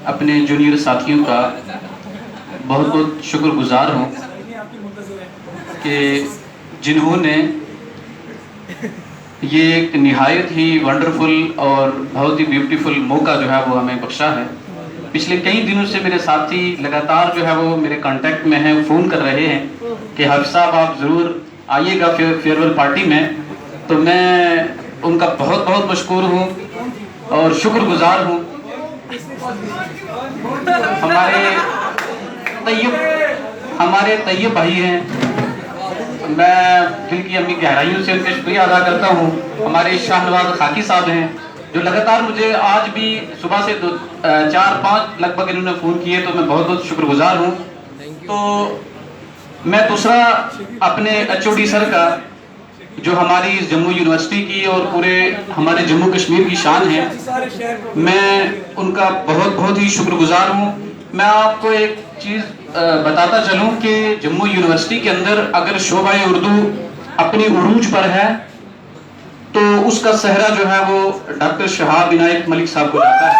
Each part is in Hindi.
अपने जूनियर साथियों का बहुत बहुत शुक्रगुजार हूँ कि जिन्होंने ये एक निहायत ही वंडरफुल और बहुत ही ब्यूटीफुल मौका जो है वो हमें बख्शा है। पिछले कई दिनों से मेरे साथी लगातार जो है वो मेरे कांटेक्ट में हैं, फ़ोन कर रहे हैं कि हाफिज़ साहब आप ज़रूर आइएगा फेयरवेल पार्टी में। तो मैं उनका बहुत बहुत मशकूर हूँ और शुक्रगुजार हूँ। हमारे तैयब भाई हैं, मैं दिल की अम्मी गहराइयों से उनका शुक्रिया अदा करता हूँ। हमारे शाहनवाज खाकी साहब हैं जो लगातार मुझे आज भी सुबह से 4-5 लगभग इन्होंने फ़ोन किए, तो मैं बहुत बहुत शुक्रगुजार हूँ। तो मैं दूसरा अपने HOD सर का जो हमारी जम्मू यूनिवर्सिटी की और पूरे हमारे जम्मू कश्मीर की शान है, मैं उनका बहुत बहुत ही शुक्रगुजार हूँ। मैं आपको एक चीज़ बताता चलूँ कि जम्मू यूनिवर्सिटी के अंदर अगर शोबा उर्दू अपनी उरूज पर है तो उसका सहरा जो है वो डॉक्टर शहाब इनायत मलिक साहब को जाता है।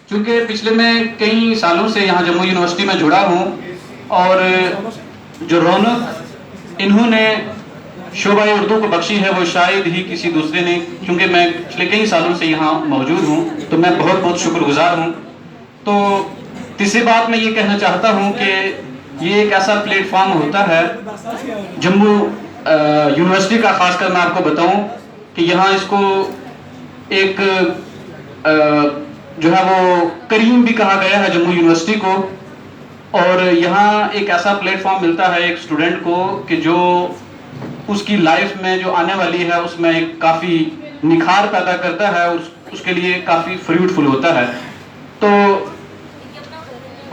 क्योंकि पिछले मैं कई सालों से यहाँ जम्मू यूनिवर्सिटी में जुड़ा हूँ और जो रौनक इन्होंने शोबा उर्दू को बख्शी है वो शायद ही किसी दूसरे ने, क्योंकि मैं पिछले कई सालों से यहाँ मौजूद हूँ, तो मैं बहुत बहुत शुक्रगुजार हूँ। तो तीसरी बात मैं ये कहना चाहता हूँ कि ये एक ऐसा प्लेटफॉर्म होता है जम्मू यूनिवर्सिटी का, खासकर मैं आपको बताऊँ कि यहाँ इसको एक जो है वो करीम भी कहा गया है जम्मू यूनिवर्सिटी को। और यहाँ एक ऐसा प्लेटफॉर्म मिलता है एक स्टूडेंट को कि जो उसकी लाइफ में जो आने वाली है उसमें एक काफ़ी निखार पैदा करता है और उसके लिए काफ़ी फ्रूटफुल होता है। तो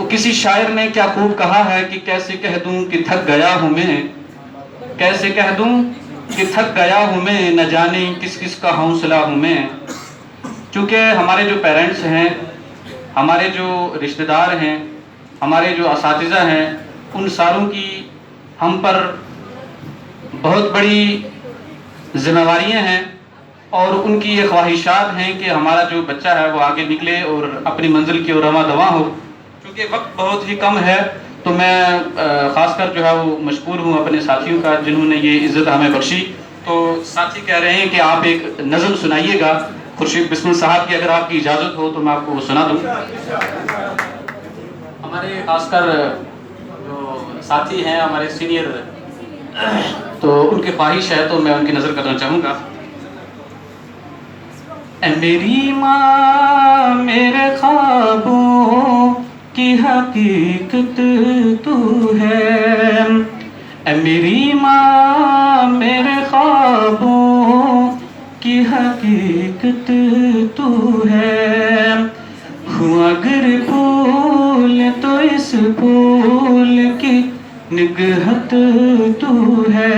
किसी शायर ने क्या खूब कहा है कि कैसे कह दूं कि थक गया हूं मैं, कैसे कह दूं कि थक गया हूं मैं, न जाने किस किस का हौसला हूं मैं। क्योंकि हमारे जो पेरेंट्स हैं, हमारे जो रिश्तेदार हैं, हमारे जो असातिज़ा हैं, उन सारों की हम पर बहुत बड़ी जिम्मेवारियां हैं और उनकी ये ख्वाहिशात हैं कि हमारा जो बच्चा है वो आगे निकले और अपनी मंजिल की ओर रवां दवा हो। क्योंकि वक्त बहुत ही कम है, तो मैं ख़ासकर जो है वो मशकूर हूँ अपने साथियों का जिन्होंने ये इज़्ज़त हमें बख्शी। तो साथी कह रहे हैं कि आप एक नज़म सुनाइएगा खुर्शीद बिस्मिल साहब की, अगर आपकी इजाज़त हो तो मैं आपको वो सुना दूँ। हमारे खासकर जो साथी हैं, हमारे सीनियर, तो उनकी ख्वाहिश है तो मैं उनकी नज़र करना चाहूँगा। ऐ मेरी माँ मेरे ख्वाबों की हकीकत तू है, ऐ मेरी माँ मेरे ख्वाबों की हकीकत तू है। हूँ अगर फूल तो इस फूल की निगहत तू है।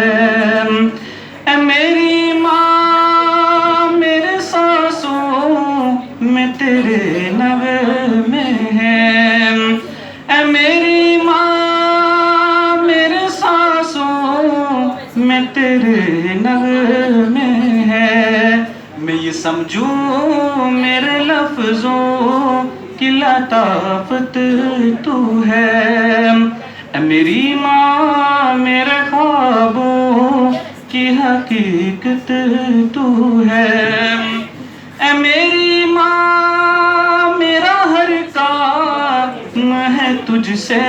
ऐ मेरी माँ मेरे सांसों में तेरे नग़मे है, ऐ मेरी माँ मेरे सांसों में तेरे नग़मे है। मैं ये समझूं मेरे लफ्ज़ों की लताफ़त तू है, ऐ मेरी माँ मेरे ख्वाबों की हकीकत तू है। ऐ मेरी माँ मेरा हर काम है तुझसे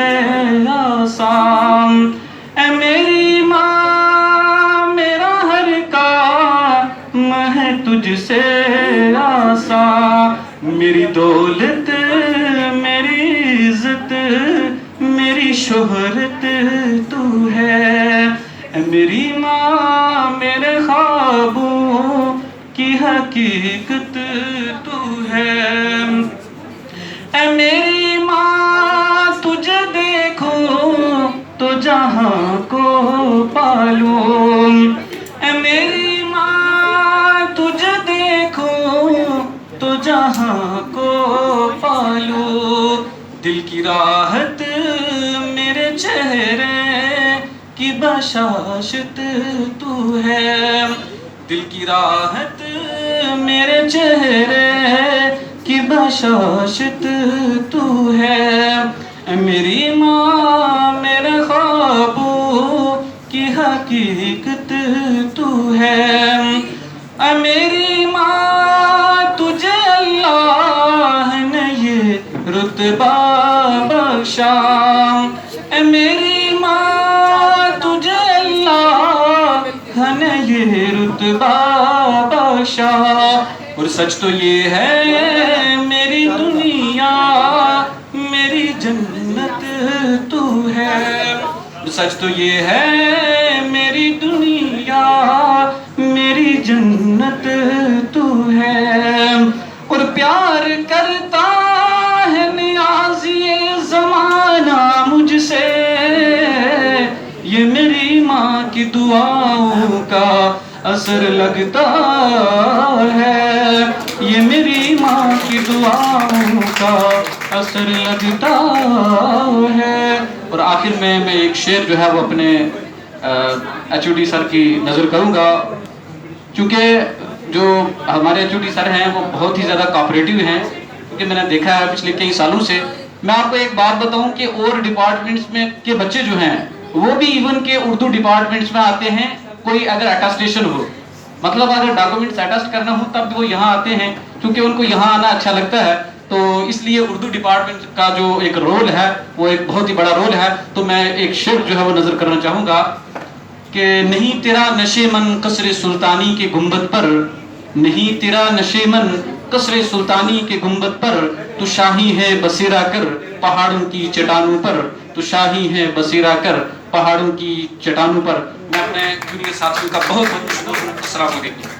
आसान, ऐ मेरी माँ मेरा हर काम है तुझसे आसान। मेरी दौलत मेरी इज़्ज़त मेरी शोहरत तू है, मेरी माँ मेरे ख्वाबों की हकीकत तू है। ऐ मेरी माँ तुझे देखूं तो जहाँ को पालूं, ऐ मेरी माँ तुझे देखूं तो जहाँ को पालूं। दिल की राहत मेरे चेहरे की बशाशत तू है, दिल की राहत मेरे चेहरे की बशाशत तू है। मेरी माँ मेरे ख्वाबों की हकीकत तू है। मेरी माँ तुझे अल्लाह ने ये रुतबा बख्शा। मेरी माँ तुझे अल्लाह ने ये रुतबा बख्शा। और सच तो ये है मेरी दुनिया मेरी जन्नत तू है। सच तो ये है मेरी दुनिया मेरी जन्नत तू है। और प्यार करता है नियाज़-ए ज़माना मुझसे, ये मेरी माँ की दुआओं का असर लगता है। ये मेरी माँ की दुआओं का असर लगता है। और आखिर में मैं एक शेर जो है वो अपने HOD सर की नज़र करूँगा, क्योंकि जो हमारे HOD सर हैं वो बहुत ही ज़्यादा कोऑपरेटिव हैं, क्योंकि मैंने देखा है पिछले कई सालों से। मैं आपको एक बात बताऊं कि और डिपार्टमेंट्स में के बच्चे जो हैं वो भी इवन के उर्दू डिपार्टमेंट्स में आते हैं। कोई अगर अटेस्टेशन हो, मतलब अगर डॉक्यूमेंट्स अटेस्ट करना हो, तब वो यहाँ आते हैं, क्योंकि उनको यहाँ आना अच्छा लगता है। तो इसलिए उर्दू डिपार्टमेंट का जो एक रोल है वो एक बहुत ही बड़ा रोल है। तो मैं एक शेर जो है वो नजर करना चाहूँगा कि नहीं तेरा नशे मन कसरे सुल्तानी के गुंबद पर, नहीं तेरा नशे मन कसरे सुल्तानी के गुंबद पर, तू शाही है बसेरा कर पहाड़ों की चट्टानों पर, तू शाही है बसेरा कर पहाड़ों की चट्टानों पर। मैं अपने जूनियर साथियों का बहुत बहुत शुक्रिया। अस्सलाम वालेकुम।